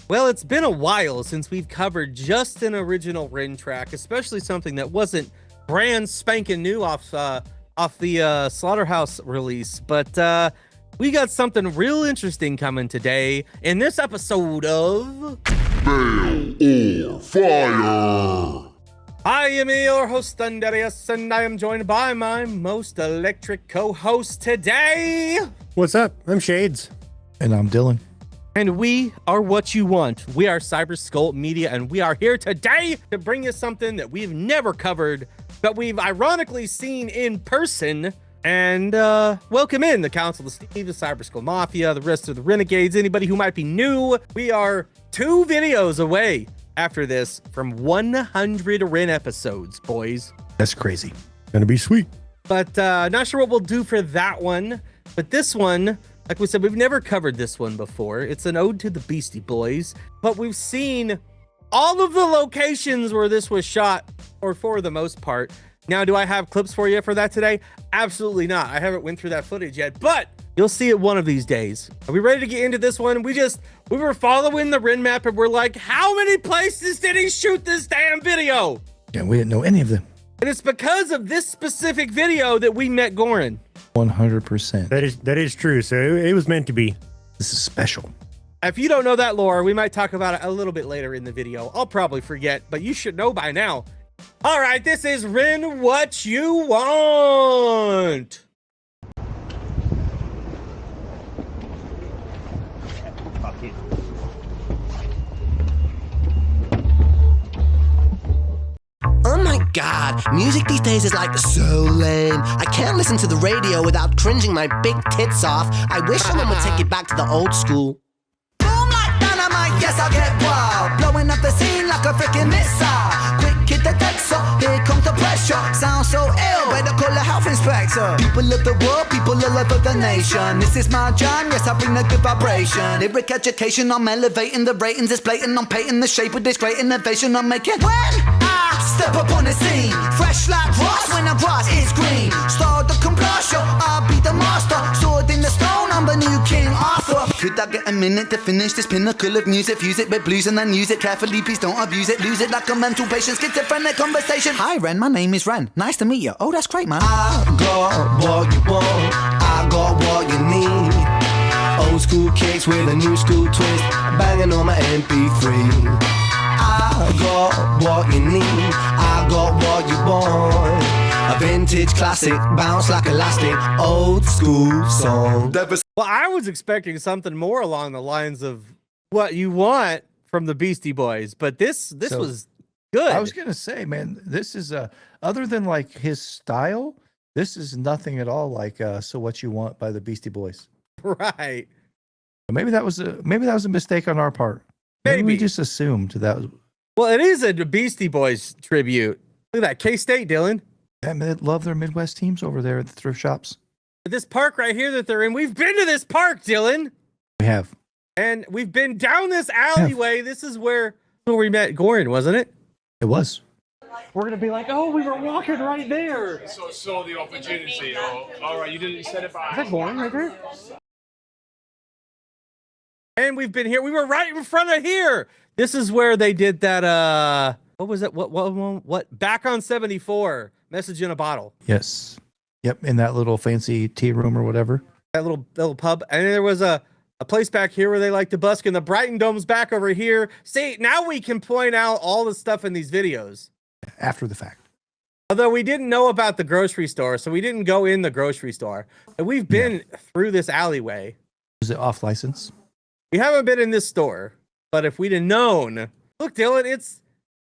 Well, it's been a while since we've covered just an original Rin track, especially something that wasn't brand spanking new off the Slaughterhouse release. But we got something real interesting coming today in this episode of Mail or Fire. I am your host, Thunderius, and I am joined by my most electric co-host today. What's up? I'm Shades. And I'm Dylan. And we are what you want. We are Cyber Skull Media, and we are here today to bring you something that we've never covered, but we've ironically seen in person. And welcome in the Council of Steve, the Cyber Skull Mafia, the rest of the Renegades, anybody who might be new. We are 2 videos away after this from 100 Rin episodes, boys. That's crazy. Gonna be sweet. But not sure what we'll do for that one. But this one, like we said, we've never covered this one before. It's an ode to the Beastie Boys, but we've seen all of the locations where this was shot, or for the most part. Now, do I have clips for you for that today? Absolutely not. I haven't went through that footage yet, but you'll see it one of these days. Are we ready to get into this one? We were following the Rin map and we're like, how many places did he shoot this damn video? Yeah, we didn't know any of them. And it's because of this specific video that we met Goran. 100%. That is true. So it was meant to be. This is special. If you don't know that lore, we might talk about it a little bit later in the video. I'll probably forget, but you should know by now. All right, this is Rin What You Want. Oh my god, music these days is like so lame. I can't listen to the radio without cringing my big tits off. I wish someone would take it back to the old school. Boom like dynamite, yes I'll get wild. Blowing up the scene like a freaking missile. Quick hit the deck, so here comes the pressure. Sounds so ill, better call a health inspector. People of the world, people of the nation. This is my John, yes I bring the good vibration. Lyric education, I'm elevating the ratings. It's blatant, I'm painting the shape with this great innovation I'm making. When I step up on the scene, fresh like Ross when the grass is green. Start the combustion, I'll be the master. Sword in the stone, I'm the new King Arthur. Could I get a minute to finish this pinnacle of music? Fuse it with blues and then use it carefully. Please don't abuse it, lose it like a mental patient. Schizophrenic conversation. Hi Ren, my name is Ren. Nice to meet you. Oh, that's great, man. I got what you want, I got what you need. Old school kicks with a new school twist, banging on my MP3. I got what you need, I got what you want. A vintage classic, bounce like elastic, old school song. Well, I was expecting something more along the lines of what you want from the Beastie Boys, but this was good. I was going to say, man, this is other than like his style, this is nothing at all like So What You Want by the Beastie Boys. Right. Maybe that was a mistake on our part. Maybe we just assumed that was. Well, it is a Beastie Boys tribute. Look at that, K-State, Dylan. Yeah, man, they love their Midwest teams over there at the thrift shops. This park right here that they're in, we've been to this park, Dylan. We have. And we've been down this alleyway. This is where we met Goran, wasn't it? It was. We're going to be like, oh, we were walking right there. So saw the opportunity. All right, you said it by. Is that Goran right there? And we've been here. We were right in front of here. This is where they did that. What was it? What? Back on 74. Message in a bottle. Yes. Yep. In that little fancy tea room or whatever. That little pub. And there was a place back here where they like to busk, and the Brighton Dome's back over here. See, now we can point out all the stuff in these videos. After the fact. Although we didn't know about the grocery store, so we didn't go in the grocery store. And we've been through this alleyway. Was it off license? We haven't been in this store, but if we'd have known, look, Dylan,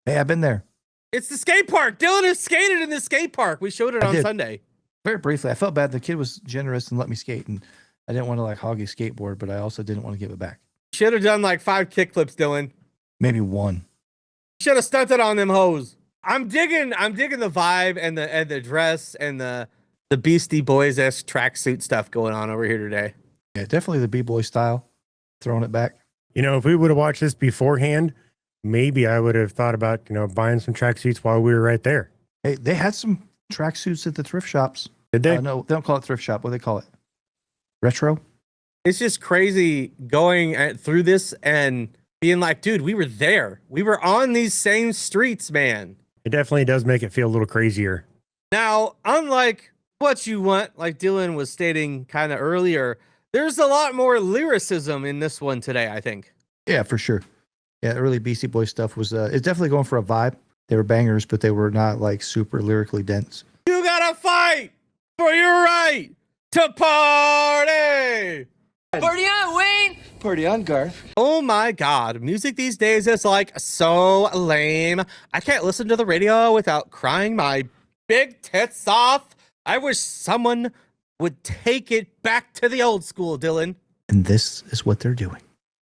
Hey, I've been there. It's the skate park. Dylan has skated in the skate park. We showed it on Sunday. Very briefly. I felt bad. The kid was generous and let me skate, and I didn't want to like hog his skateboard, but I also didn't want to give it back. Should have done like 5 kickflips, Dylan. Maybe 1. Should have stunted on them hoes. I'm digging the vibe and the dress and the Beastie Boys-esque tracksuit stuff going on over here today. Yeah, definitely the B-boy style. Throwing it back. You know, if we would have watched this beforehand, maybe I would have thought about, buying some tracksuits while we were right there. Hey, they had some tracksuits at the thrift shops. Did they? No, they don't call it thrift shop. What do they call it? Retro? It's just crazy going through this and being like, dude, we were there. We were on these same streets, man. It definitely does make it feel a little crazier. Now, unlike What You Want, like Dylan was stating kind of earlier, there's a lot more lyricism in this one today, I think. Yeah, for sure. Yeah, early Beastie Boys stuff was it's definitely going for a vibe. They were bangers, but they were not like super lyrically dense. You gotta fight for your right to party. Party on, Wayne! Party on, Garth. Oh my God. Music these days is like so lame. I can't listen to the radio without crying my big tits off. I wish someone would take it back to the old school, Dylan. And this is what they're doing.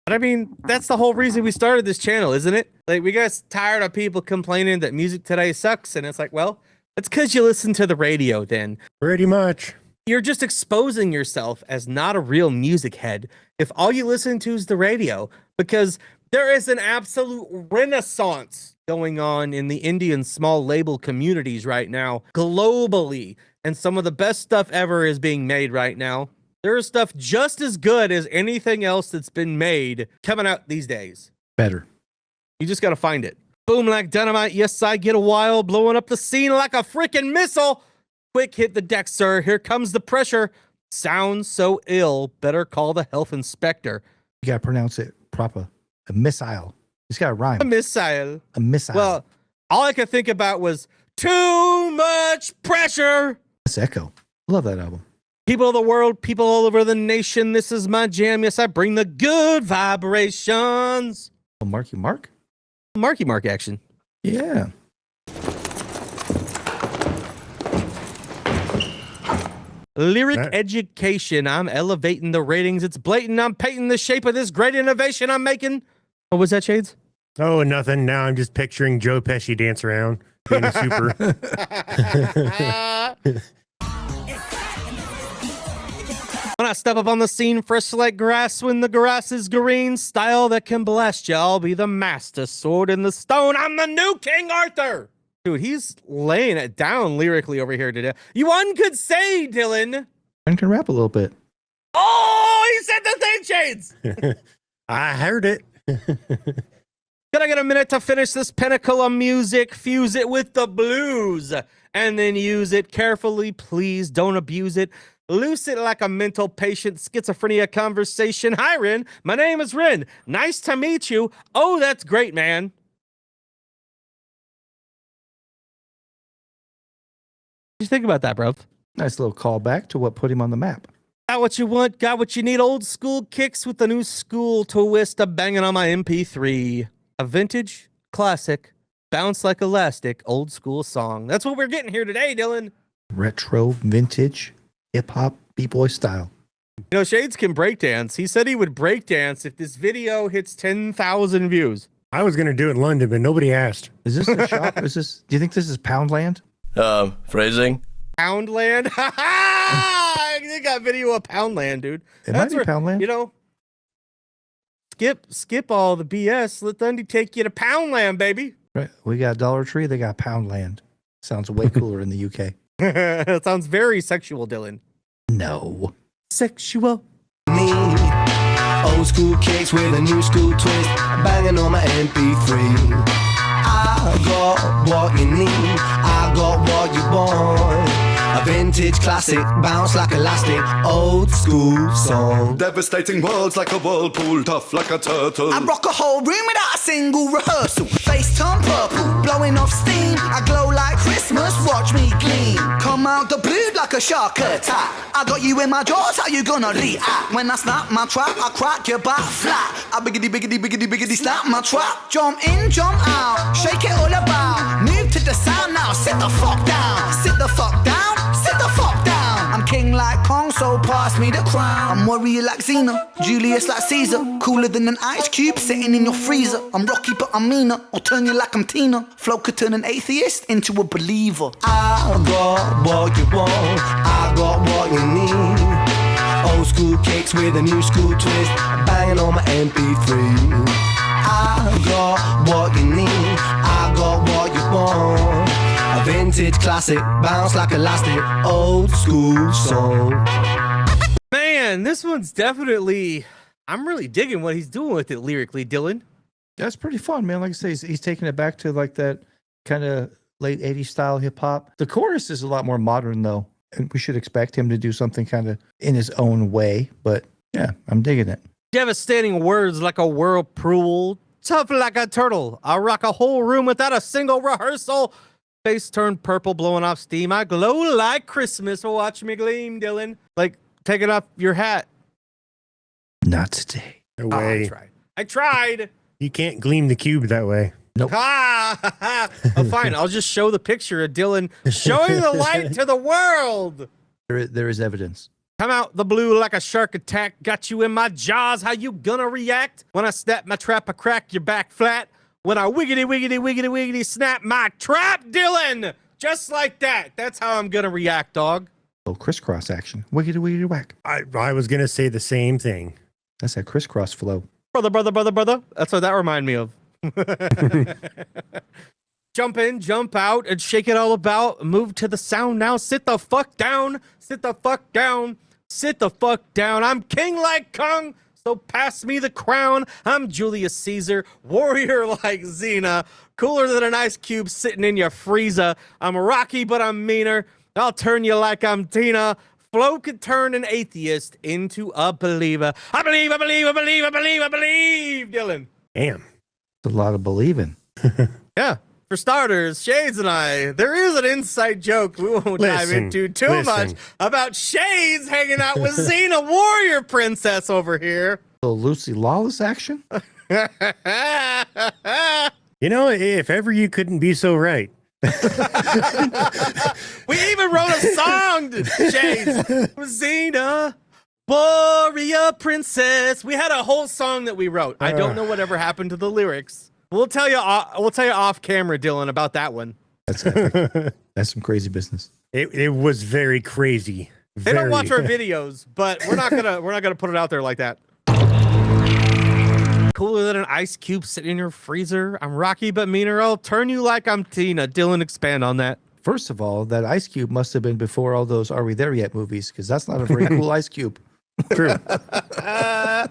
But I mean, that's the whole reason we started this channel, isn't it? Like, we got tired of people complaining that music today sucks. And it's like, well, it's because you listen to the radio then. Pretty much. You're just exposing yourself as not a real music head if all you listen to is the radio, because there is an absolute renaissance going on in the Indian small label communities right now, globally. And some of the best stuff ever is being made right now. There is stuff just as good as anything else that's been made coming out these days. Better. You just got to find it. Boom like dynamite. Yes, I get a while, blowing up the scene like a freaking missile. Quick hit the deck, sir. Here comes the pressure. Sounds so ill. Better call the health inspector. You gotta pronounce it proper. A missile. It's got to rhyme. A missile. A missile. Well, all I could think about was too much pressure. That's Echo. Love that album. People of the world, people all over the nation, this is my jam. Yes, I bring the good vibrations. Oh, Marky Mark? Marky Mark action. Yeah. Lyric That- education. I'm elevating the ratings. It's blatant. I'm painting the shape of this great innovation I'm making. What was that, Shades? Oh, nothing. Now I'm just picturing Joe Pesci dance around being a super. When I step up on the scene, fresh like grass when the grass is green, style that can blast you. I'll be the master sword in the stone. I'm the new King Arthur. Dude, he's laying it down lyrically over here today. You one could say, Dylan. I can rap a little bit. Oh, he said the thing, Shades. I heard it. Can I get a minute to finish this pinnacle of music? Fuse it with the blues and then use it carefully. Please don't abuse it. Loose it like a mental patient schizophrenia conversation. Hi, Ren. My name is Ren. Nice to meet you. Oh, that's great, man. What do you think about that, bro? Nice little callback to what put him on the map. Got what you want, got what you need. Old school kicks with the new school twist of banging on my MP3. A vintage, classic, bounce like elastic, old school song. That's what we're getting here today, Dylan. Retro, vintage, hip-hop, b-boy style. You know, Shades can breakdance. He said he would breakdance if this video hits 10,000 views. I was going to do it in London, but nobody asked. Is this a shop? Is this? Do you think this is Poundland? Phrasing. Poundland? Ha ha! They got video of Poundland, dude. It might be Poundland. You know, skip all the BS. Let Thundy take you to Poundland, baby. Right. We got Dollar Tree. They got Poundland. Sounds way cooler in the UK. That sounds very sexual, Dylan. No. Sexual. Me, old school kicks with a new school twist, banging on my MP3. I got what you need, I got what you want. A vintage classic, bounce like elastic, old school song. Devastating words like a whirlpool, tough like a turtle. I rock a whole room without a single rehearsal. Face turn purple, blowing off steam. I glow like Christmas, watch me gleam. Come out the blue like a shark attack. I got you in my jaws, how you gonna react? When I snap my trap, I crack your back flat. I biggity snap my trap. Jump in, jump out, shake it all about. Move to the sound now, sit the fuck down. Sit the fuck down, sit the fuck down. I'm king like Kong, so pass me the crown. I'm warrior like Xena, Julius like Caesar. Cooler than an ice cube sitting in your freezer. I'm Rocky but I'm meaner, I'll turn you like I'm Tina. Flow could turn an atheist into a believer. I got what you want, I got what you need. Old school kicks with a new school twist, banging on my MP3. I got what you need, I got what you want. A vintage classic, bounce like elastic, old school song. Man, this one's definitely... I'm really digging what he's doing with it lyrically, Dylan. That's pretty fun, man. Like I say, he's taking it back to like that kind of late 80s style hip hop. The chorus is a lot more modern though. And we should expect him to do something kind of in his own way. But yeah, I'm digging it. Devastating words like a whirlpool, tough like a turtle. I rock a whole room without a single rehearsal. Face turned purple, blowing off steam. I glow like Christmas. Watch me gleam, Dylan. Like taking off your hat. Not today. No Oh, way. I tried. You can't gleam the cube that way. Nope. Oh, fine. I'll just show the picture of Dylan showing the light to the world. There is evidence. Come out the blue like a shark attack. Got you in my jaws. How you gonna react? When I snap my trap, I crack your back flat. When I wiggity, wiggity, wiggity, wiggity, snap my trap, Dylan. Just like that. That's how I'm gonna react, dog. Oh, crisscross action. Wiggity, wiggity, whack. I was going to say the same thing. That's that crisscross flow. Brother, brother, brother, brother. That's what that reminded me of. Jump in, jump out, and shake it all about. Move to the sound now. Sit the fuck down. Sit the fuck down. Sit the fuck down. I'm king like Kong, so pass me the crown. I'm Julius Caesar, warrior like Xena, cooler than an ice cube sitting in your freezer. I'm Rocky, but I'm meaner. I'll turn you like I'm Tina. Flo could turn an atheist into a believer. I believe, I believe, I believe, I believe, I believe, Dylan. Damn. It's a lot of believing. Yeah. For starters, Shades and I, there is an inside joke we won't dive Listen, into too listen. much about Shades hanging out with Xena Warrior Princess over here. A little Lucy Lawless action. You know, if ever you couldn't be so right. We even wrote a song to Shades. Xena Warrior Princess. We had a whole song that we wrote. I don't know whatever happened to the lyrics. We'll tell you off camera, Dylan, about that one. That's epic. That's some crazy business. It was very crazy. They don't watch our videos, but we're not gonna put it out there like that. Cooler than an ice cube sitting in your freezer. I'm Rocky but meaner. I'll turn you like I'm Tina. Dylan, expand on that. First of all, that ice cube must have been before all those Are We There Yet movies, because that's not a very cool ice cube. True. That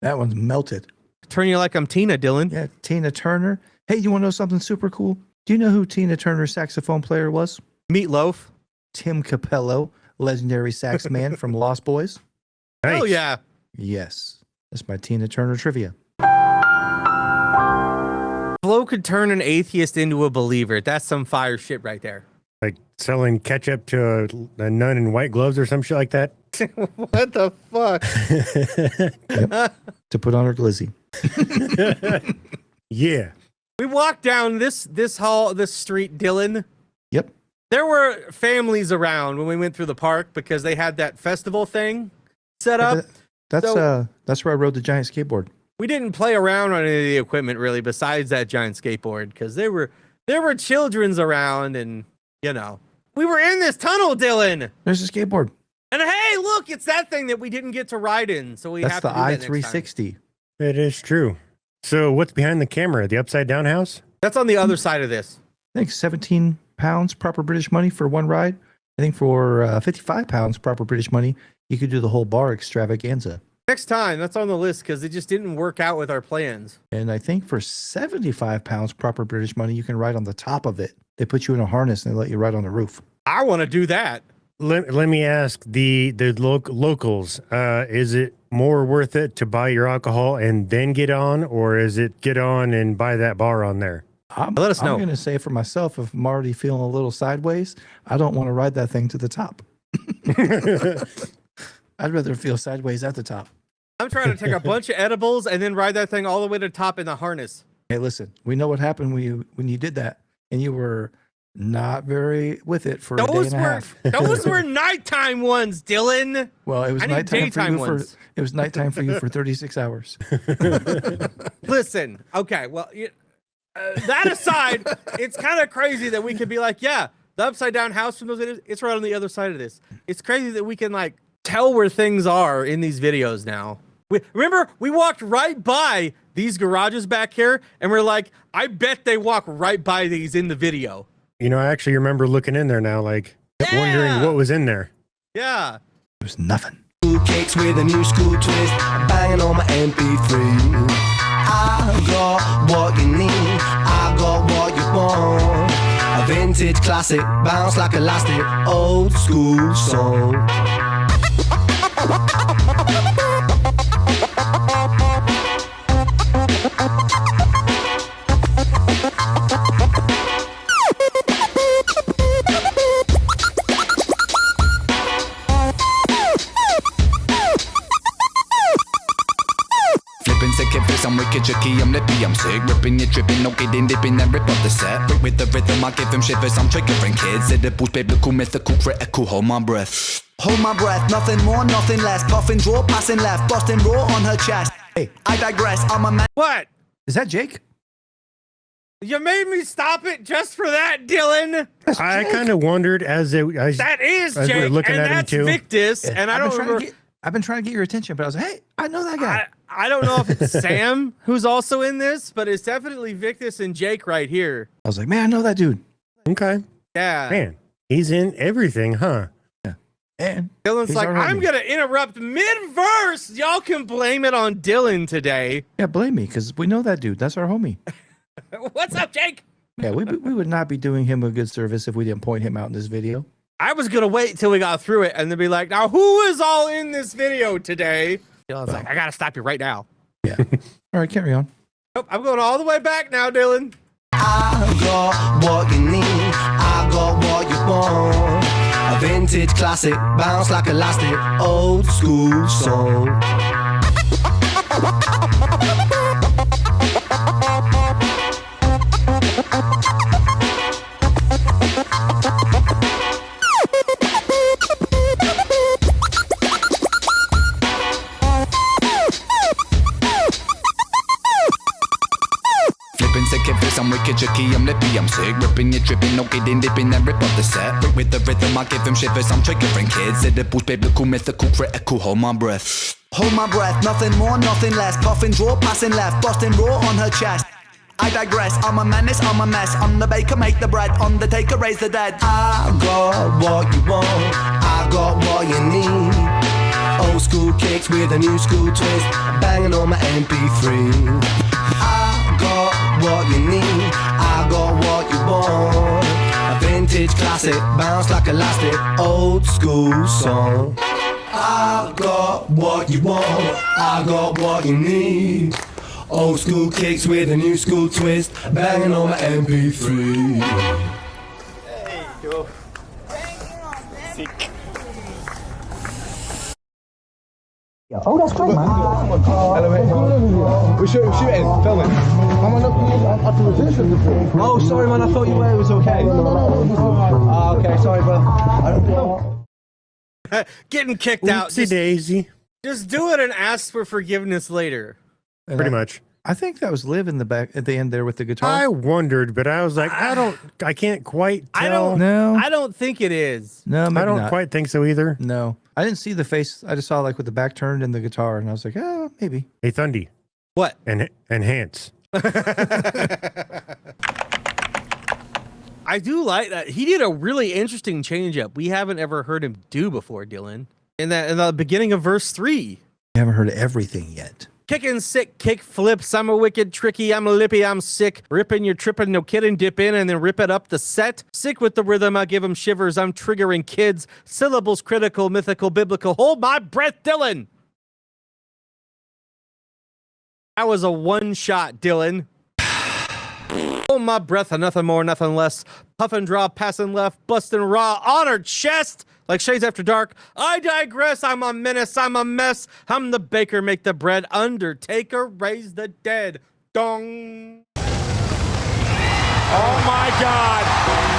one's melted. Turn you like I'm Tina, Dylan. Yeah, Tina Turner. Hey, you want to know something super cool? Do you know who Tina Turner's saxophone player was? Meatloaf. Tim Capello, legendary sax man from Lost Boys. Nice. Hell yeah. Yes, that's my Tina Turner trivia. Flo could turn an atheist into a believer. That's some fire shit right there. Like selling ketchup to a nun in white gloves or some shit like that. What the fuck? To put on her glizzy. Yeah. We walked down this street, Dylan. Yep. There were families around when we went through the park because they had that festival thing set up. That's So- that's where I rode the giant skateboard. We didn't play around on any of the equipment really besides that giant skateboard because there were children's around and, you know, we were in this tunnel, Dylan. There's a skateboard. And hey, look, it's that thing that we didn't get to ride in. So we That's have the to do that next time. I-360. It is true. So what's behind the camera? The upside down house? That's on the other side of this. I think 17 pounds proper British money for one ride. I think for 55 pounds proper British money, you could do the whole bar extravaganza. Next time, that's on the list because it just didn't work out with our plans. And I think for 75 pounds proper British money, you can ride on the top of it. They put you in a harness and they let you ride on the roof. I want to do that. Let me ask the locals, is it more worth it to buy your alcohol and then get on, or is it get on and buy that bar on there? Let us know. I'm going to say for myself, if I'm already feeling a little sideways, I don't want to ride that thing to the top. I'd rather feel sideways at the top. I'm trying to take a bunch of edibles and then ride that thing all the way to the top in the harness. Hey, listen, we know what happened when you did that, and you were not very with it for a day and a half. Those were nighttime ones, Dylan. Well, it was I need nighttime for daytime you ones. it was nighttime for you for 36 hours. Listen, okay, well, that aside, it's kind of crazy that we could be like, yeah, the upside down house from those videos, it's right on the other side of this. It's crazy that we can like tell where things are in these videos now. Remember, we walked right by these garages back here, and we're like, I bet they walk right by these in the video. You know, I actually remember looking in there now, like wondering what was in there. Yeah. There's nothing. Cakes with a new school twist, banging on my MP3. I got what you need, I got what you want. A vintage classic, bounce like elastic, old school soul. I'm wicked tricky, I'm lippy, I'm sick. Ripping, you tripping, no kidding, dipping and rip up the set. With the rhythm, I give them shivers, I'm triggering kids. Edibles, biblical, mythical, critical, hold my breath. Hold my breath, nothing more, nothing less. Puffing, draw, passing left, busting raw on her chest. Hey, I digress, I'm a man. What? is that Jake? You made me stop it just for that, Dylan. I kind of wondered as That is As we're Jake, looking and at him that's too. Victus, Yeah, and I don't remember. I've been trying to get your attention, but I was like, hey, I know that guy. I don't know if it's Sam who's also in this, but it's definitely Victus and Jake right here. I was like, man, I know that dude. Okay. Yeah. Man, he's in everything, huh? And Dylan's he's like, our I'm homie. going to interrupt mid-verse. Y'all can blame it on Dylan today. Yeah, blame me, because we know that dude. That's our homie. What's up, Jake? Yeah, we would not be doing him a good service if we didn't point him out in this video. I was going to wait till we got through it and then be like, now who is all in this video today? Dylan's like, I got to stop you right now. Yeah. All right, carry on. Nope, I'm going all the way back now, Dylan. I got what you need, I got what you want. A vintage classic, bounce like elastic, old school soul. Flipping sick if I'm wicked tricky, I'm lippy, I'm sick. Ripping, you tripping, no kidding, dipping and rip up the set. With the rhythm, I give them shivers, I'm triggering kids. Edibles, biblical, mythical, critical, hold my breath. Hold my breath, nothing more, nothing less. Puffing, draw, passing left, busting raw on her chest. I digress, I'm a menace, I'm a mess. I'm the baker, make the bread, undertaker, raise the dead. I got what you want, I got what you need. Old school kicks with a new school twist, banging on my MP3. I got what you need, I got what you want. A vintage classic, bounce like elastic, old school song. I got what you want, I got what you need. Old school kicks with a new school twist, banging on my MP3. There you go. Oh, that's great, man. Hello, mate. We're shooting, filming. Oh, sorry, man. I thought you were. It was okay. Oh, okay. Sorry, bro. Getting kicked out. Oopsie daisy. Just do it and ask for forgiveness later. And Pretty much. I think that was Liv in the back at the end there with the guitar. I wondered, but I was like, I can't quite tell. I don't think it is. No, maybe I don't not. quite think so either. No, I didn't see the face. I just saw like with the back turned and the guitar, and I was like, oh, maybe. Hey, Thundy. What? And Hans. I do like that. He did a really interesting change up. We haven't ever heard him do before, Dylan. In the beginning of verse 3. I haven't heard everything yet. Kicking sick, kick flips. I'm a wicked tricky. I'm a lippy. I'm sick. Ripping, you're tripping. No kidding. Dip in and then rip it up the set. Sick with the rhythm. I give him shivers. I'm triggering kids. Syllables critical, mythical, biblical. Hold my breath, Dylan. That was a one shot, Dylan. Hold my breath and nothing more, nothing less. Puff and draw, passing left, busting raw on her chest. Like Shades After Dark. I digress. I'm a menace. I'm a mess. I'm the baker. Make the bread. Undertaker. Raise the dead. Dong. Oh my God!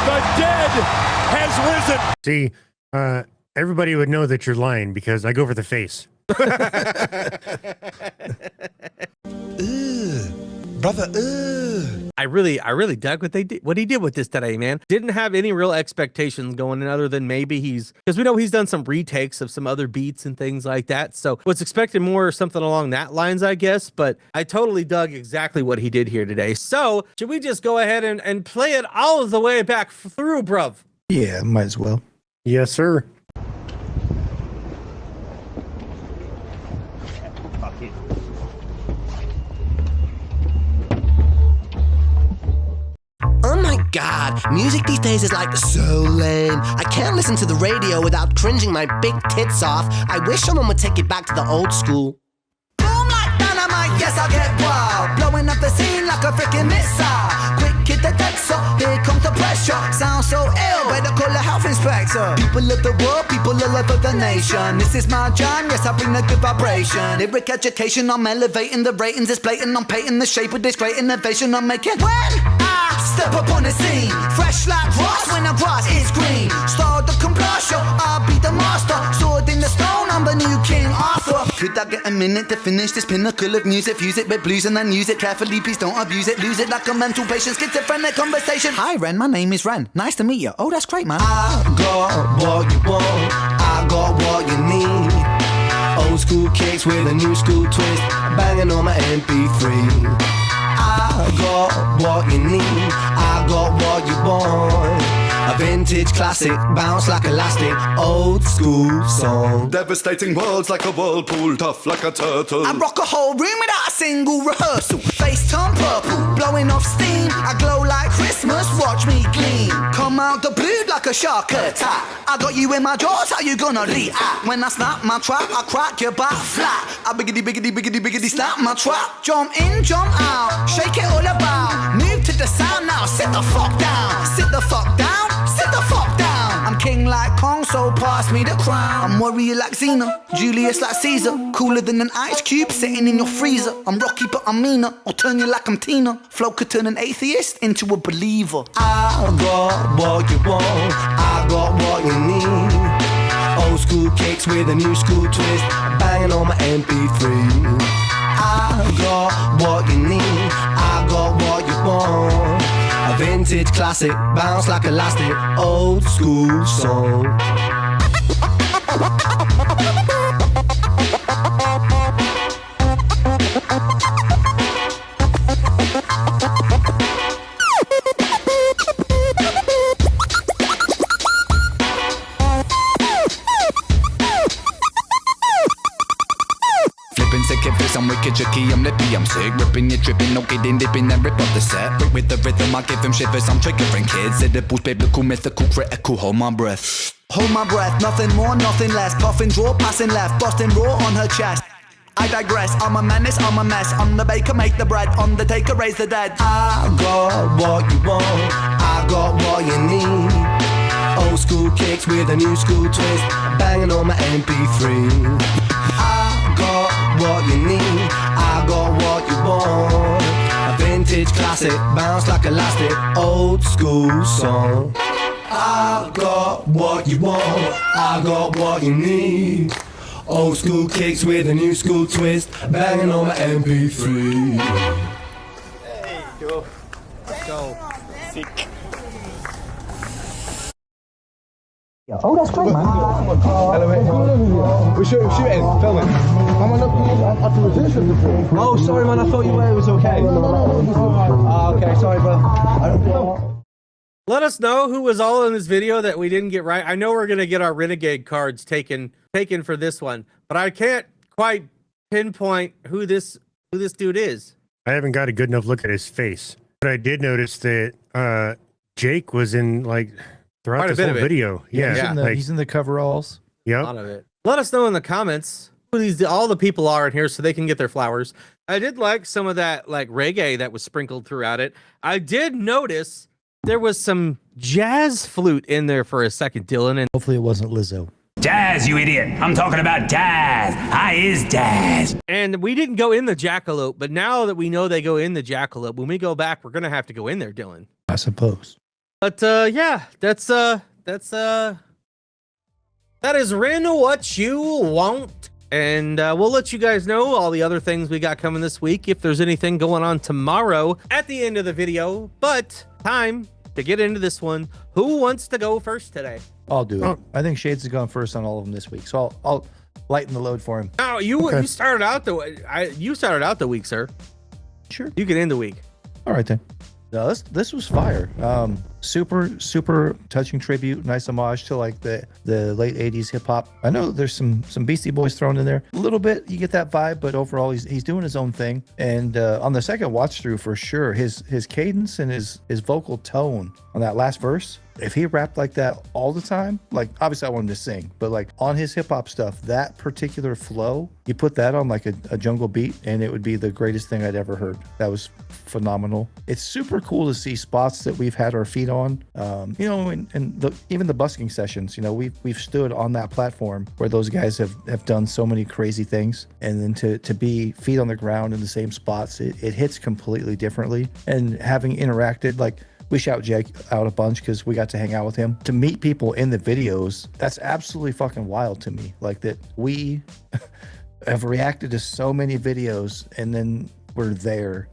The dead has risen. See, everybody would know that you're lying because I go for the face. Brother, I really dug what he did with this today, man. Didn't have any real expectations going in other than maybe because we know he's done some retakes of some other beats and things like that. So was expecting more or something along that lines, I guess. But I totally dug exactly what he did here today. So should we just go ahead and play it all the way back through, bruv? Yeah, might as well. Yes, sir. God, music these days is like so lame. I can't listen to the radio without cringing my big tits off. I wish someone would take it back to the old school. Boom like dynamite, yes I get wild. Blowing up the scene like a freaking missile. Quick hit the dead so here comes the pressure. Sounds so ill, better call a health inspector. People of the world, people all over the nation. This is my jam, yes I bring the good vibration. Lyric education, I'm elevating the ratings. It's blatant, I'm painting the shape with this great innovation. I'm making when I step up on the scene, fresh like grass when the grass is green. Start the combustion, I'll be the master. Sword in the stone, I'm the new King Arthur. Could I get a minute to finish this pinnacle of music? Fuse it with blues and then use it carefully. Please don't abuse it. Lose it like a mental patient. Schizophrenic conversation. Hi Ren, my name is Ren. Nice to meet you. Oh, that's great, man. I got what you want. I got what you need. Old school kicks with a new school twist. Banging on my MP3. I got what you need. I got what you want. A vintage classic, bounce like elastic, old school song. Devastating words like a whirlpool, tough like a turtle. I rock a whole room without a single rehearsal. Face turn purple, blowing off steam. I glow like Christmas, watch me gleam. Come out the blue like a shark attack. I got you in my jaws, how you gonna react? When I snap my trap, I crack your back flat. I biggity, biggity, biggity, biggity snap my trap. Jump in, jump out, shake it all about. Move to the sound now, sit the fuck down. Sit the fuck down, sit the fuck down. I'm king like Kong, so pass me the crown. I'm warrior like Xena, Julius like Caesar. Cooler than an ice cube sitting in your freezer. I'm Rocky but I'm meaner, I'll turn you like I'm Tina. Flow could turn an atheist into a believer. I got what you want, I got what you need. Old school kicks with a new school twist, banging on my MP3. I got what you need, I got what you want. A vintage classic, bounce like elastic, old school song. I'm wicked, tricky, I'm lippy, I'm sick. Ripping, you tripping, no kidding, dipping and rip up the set. With the rhythm, I give them shivers, I'm triggering kids. Syllables, biblical, mythical, critical, hold my breath. Hold my breath, nothing more, nothing less. Puffing, draw, passing left, busting raw on her chest. I digress, I'm a menace, I'm a mess. I'm the baker, make the bread, undertaker, raise the dead. I got what you want, I got what you need. Old school kicks with a new school twist, banging on my MP3. I got what you need, I got what you want. A vintage classic, bounce like elastic, old school song. I got what you want, I got what you need. Old school kicks with a new school twist, banging on my MP3. Hey, go. Let's go. Sick. Oh, that's great, man. Hello, mate. We're shooting, filming. Oh, sorry, man. I thought you were. It was okay. Oh, okay. Sorry, bro. Let us know who was all in this video that we didn't get right. I know we're gonna get our renegade cards taken for this one, but I can't quite pinpoint who this dude is. I haven't got a good enough look at his face, but I did notice that Jake was in like throughout this whole video. Yeah, he's in the coveralls. A Yep. lot of it. Let us know in the comments who all the people are in here so they can get their flowers. I did like some of that like reggae that was sprinkled throughout it. I did notice there was some jazz flute in there for a second, Dylan, and Hopefully it wasn't Lizzo. Jazz, you idiot. I'm talking about jazz. I is jazz. and we didn't go in the jackalope, but now that we know they go in the jackalope, when we go back, we're gonna have to go in there, Dylan. I suppose. But yeah, that is Rin what you want. And we'll let you guys know all the other things we got coming this week if there's anything going on tomorrow at the end of the video. But time to get into this one. Who wants to go first today? I'll do it. I think Shades has gone first on all of them this week, so I'll lighten the load for him. No, you started out the week, sir. Sure. You can end the week. All right then. No, this was fire. super touching tribute, nice homage to like the late 80s hip hop. I know there's some Beastie Boys thrown in there a little bit, you get that vibe, but overall he's doing his own thing. And on the second watch through, for sure, his cadence and his vocal tone on that last verse, if he rapped like that all the time, like obviously I want him to sing, but like on his hip hop stuff, that particular flow, you put that on like a jungle beat and it would be the greatest thing I'd ever heard. That was phenomenal. It's super cool to see spots that we've had our feet on, you know, and even the busking sessions, you know, we've stood on that platform where those guys have done so many crazy things. And then to be feet on the ground in the same spots, it hits completely differently. And having interacted, like, we shout Jake out a bunch because we got to hang out with him. To meet people in the videos, that's absolutely fucking wild to me. Like that we have reacted to so many videos and then we're there.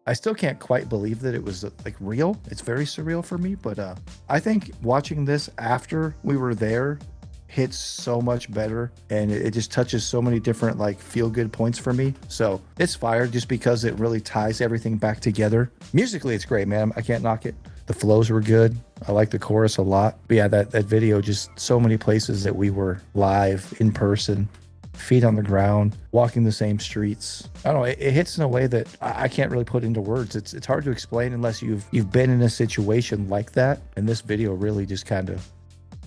I still can't quite believe that it was like real. It's very surreal for me, but I think watching this after we were there hits so much better, and it just touches so many different like feel good points for me. So it's fire just because it really ties everything back together. Musically, it's great, man. I can't knock it. The flows were good. I like the chorus a lot. But yeah, that video, just so many places that we were live in person, feet on the ground, walking the same streets. I don't know, it hits in a way that I can't really put into words. It's hard to explain unless you've been in a situation like that. And this video really just kind of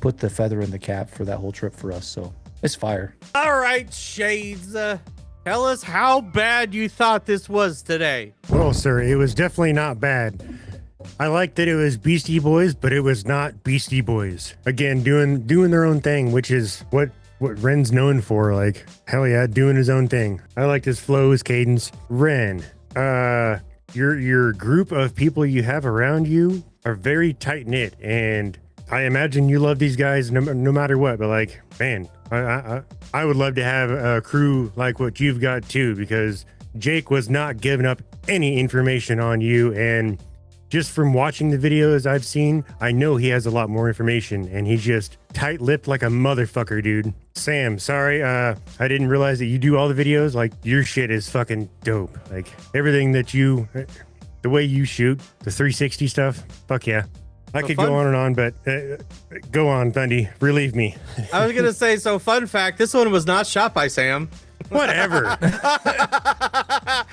put the feather in the cap for that whole trip for us. So it's fire. All right, Shades, tell us how bad you thought this was today. Well, sir, it was definitely not bad. I liked that it was Beastie Boys, but it was not Beastie Boys. Again, doing their own thing, which is what Ren's known for. Like, hell yeah, doing his own thing. I liked his flow, his cadence. Ren, your group of people you have around you are very tight knit, and I imagine you love these guys no matter what. But like, man, I would love to have a crew like what you've got too, because Jake was not giving up any information on you, and just from watching the videos I've seen, I know he has a lot more information, and he's just tight-lipped like a motherfucker, dude. Sam, sorry, I didn't realize that you do all the videos. Like, your shit is fucking dope. Like, everything that the way you shoot, the 360 stuff, fuck yeah. I could go on and on, but go on, Thundy. Relieve me. I was going to say, so fun fact, this one was not shot by Sam. Whatever.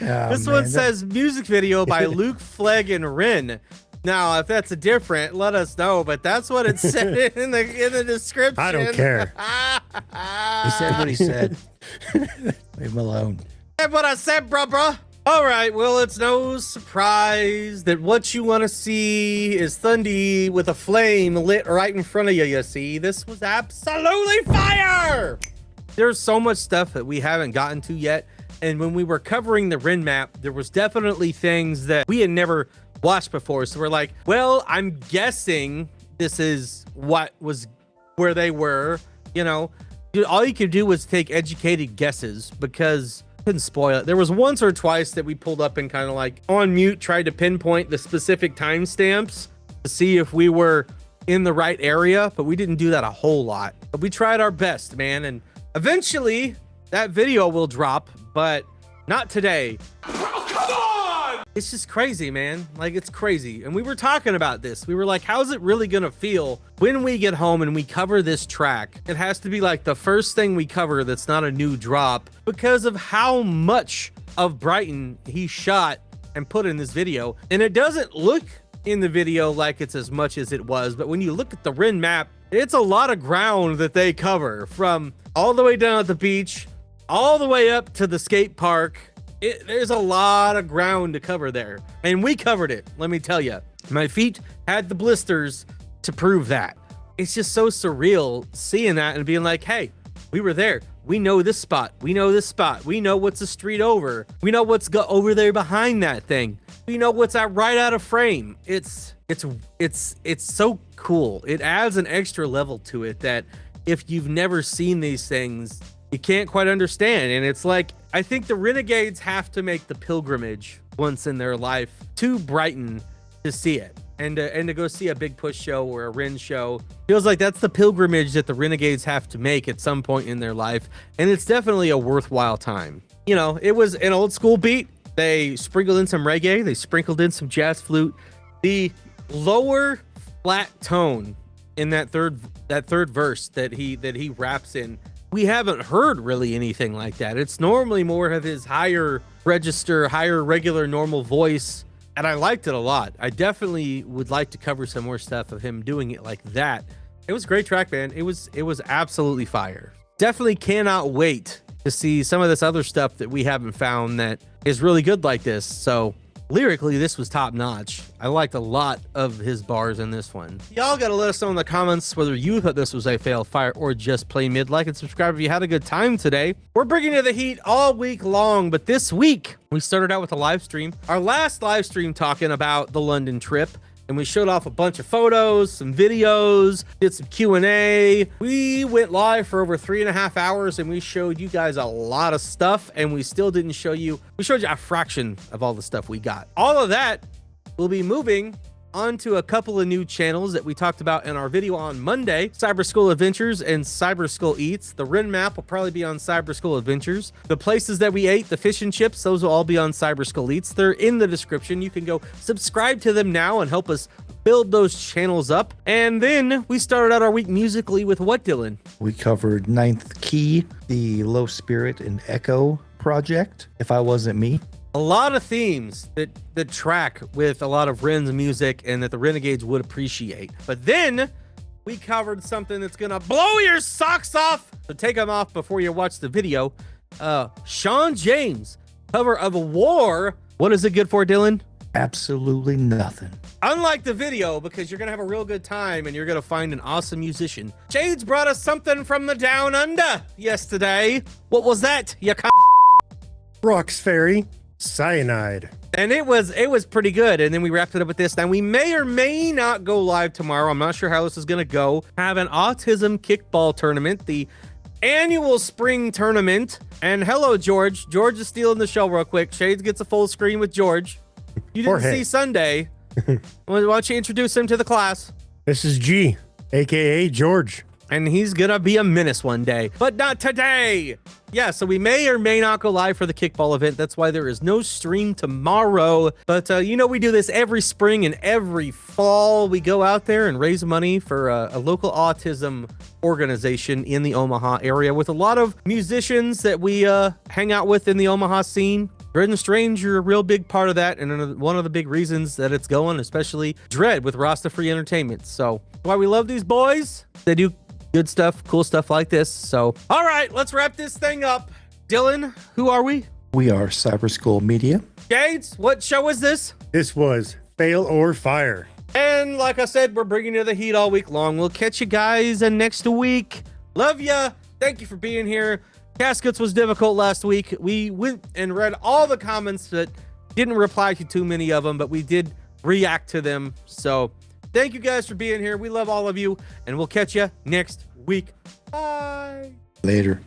This one says music video by Luke, Flegg, and Rin. Now, if that's a different, let us know. But that's what it said in the description. I don't care. He said what he said. Leave him alone. That's what I said, bruh. All right, well, it's no surprise that what you want to see is Thundy with a flame lit right in front of you, you see. This was absolutely fire! There's so much stuff that we haven't gotten to yet, and when we were covering the Rin map, there was definitely things that we had never watched before, so we're like, well, I'm guessing this is what was where they were, you know. All you could do was take educated guesses, because couldn't spoil it. There was once or twice that we pulled up and kind of like on mute tried to pinpoint the specific timestamps to see if we were in the right area, but we didn't do that a whole lot. But we tried our best, man, and eventually that video will drop, but not today. Oh, come on! It's just crazy, man. Like, it's crazy. And we were talking about this. We were like, how's it really gonna feel when we get home and we cover this track? It has to be like the first thing we cover that's not a new drop, because of how much of Brighton he shot and put in this video. And it doesn't look in the video like it's as much as it was, but when you look at the Rin map, it's a lot of ground that they cover, from all the way down at the beach, all the way up to the skate park. There's a lot of ground to cover there, and we covered it. Let me tell you, my feet had the blisters to prove that. It's just so surreal seeing that and being like, hey, we were there. We know this spot. We know this spot. We know what's a street over. We know what's over there behind that thing. We know what's right out of frame. It's so cool. It adds an extra level to it that if you've never seen these things, you can't quite understand. And it's like, I think the Renegades have to make the pilgrimage once in their life to Brighton to see it, and to go see a Big Push show or a Rin show. Feels like that's the pilgrimage that the Renegades have to make at some point in their life, and it's definitely a worthwhile time. You know, it was an old school beat. They sprinkled in some reggae. They sprinkled in some jazz flute. The lower flat tone in that third verse that he raps in. We haven't heard really anything like that. It's normally more of his higher register, higher regular normal voice, and I liked it a lot. I definitely would like to cover some more stuff of him doing it like that. It was a great track, man. It was absolutely fire. Definitely cannot wait to see some of this other stuff that we haven't found that is really good like this. So lyrically, this was top notch. I liked a lot of his bars in this one. Y'all gotta let us know in the comments whether you thought this was a fail, fire, or just plain mid. Like and subscribe if you had a good time today. We're bringing you the heat all week long, but this week we started out with a live stream. Our last live stream talking about the London trip. And we showed off a bunch of photos, some videos, did some Q&A. We went live for over 3.5 hours and we showed you guys a lot of stuff, and we still didn't show you, we showed you a fraction of all the stuff we got. All of that will be moving onto a couple of new channels that we talked about in our video on Monday, Cyber School Adventures and Cyber School Eats. The Ren map will probably be on Cyber School Adventures. The places that we ate, the fish and chips, those will all be on Cyber School Eats. They're in the description. You can go subscribe to them now and help us build those channels up. And then we started out our week musically with what, Dylan? We covered Ninth Key, the Low Spirit and Echo project, If I Wasn't Me. A lot of themes that track with a lot of Ren's music and that the Renegades would appreciate. But then we covered something that's gonna blow your socks off. So take them off before you watch the video. Sean James, cover of War. What is it good for, Dylan? Absolutely nothing. Unlike the video, because you're gonna have a real good time and you're gonna find an awesome musician. Shades brought us something from the down under yesterday. What was that? You Rock's Fairy. Cyanide. And it was pretty good. And then we wrapped it up with this. Now we may or may not go live tomorrow. I'm not sure how this is going to go. Have an autism kickball tournament, the annual spring tournament. And hello, George. George is stealing the show real quick. Shades gets a full screen with George. You didn't see Sunday. Why don't you introduce him to the class? This is G, aka George. And he's gonna be a menace one day, but not today. Yeah, so we may or may not go live for the kickball event. That's why there is no stream tomorrow. But you know, we do this every spring and every fall. We go out there and raise money for a local autism organization in the Omaha area with a lot of musicians that we hang out with in the Omaha scene. Dread and Strange are a real big part of that, and one of the big reasons that it's going, especially Dread with Rasta Free Entertainment. So why we love these boys. They do good stuff, cool stuff like this. So, all right, let's wrap this thing up. Dylan, who are we? We are Cyber School Media. Shades, what show is this? This was Fail or Fire. And like I said, we're bringing you the heat all week long. We'll catch you guys next week. Love ya. Thank you for being here. Caskets was difficult last week. We went and read all the comments, but didn't reply to too many of them, but we did react to them. So thank you guys for being here. We love all of you, and we'll catch you next week. Bye. Later.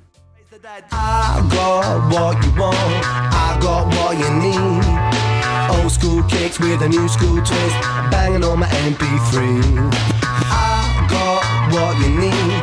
I got what you want, I got what you need. Old school kicks with a new school twist, banging on my MP3. I got what you need,